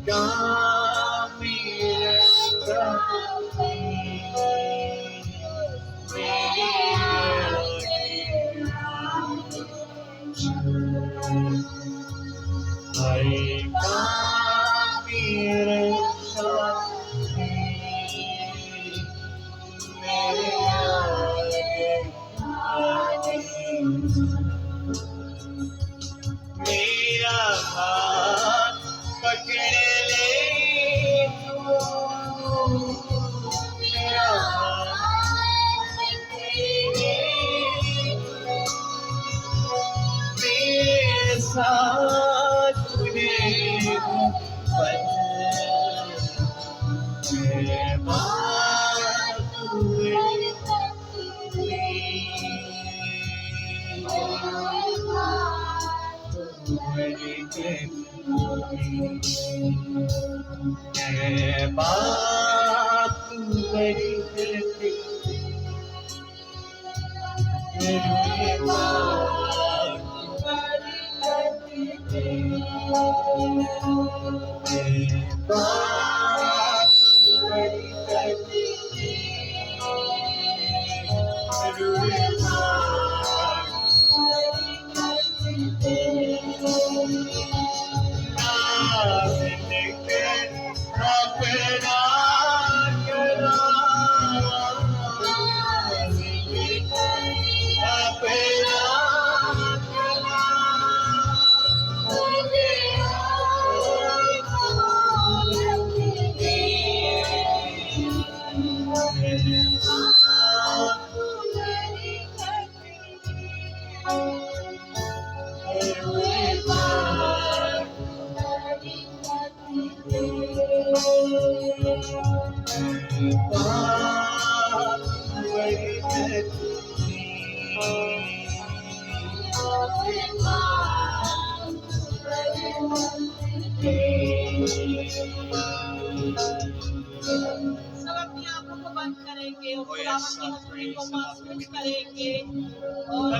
kami kami ay kami kami मेरा हाथ पकड़ ले तू मेरा हाथ पकड़ ले मेरे साथ तूने बन मेरे बात तूने बात बड़ी करती मेरी बात बड़ी करती बात बड़ी करती मेरी बात सब अपनी आंखों को बंद करेंगे और खुदावंद की हजूरी को महसूस करेंगे और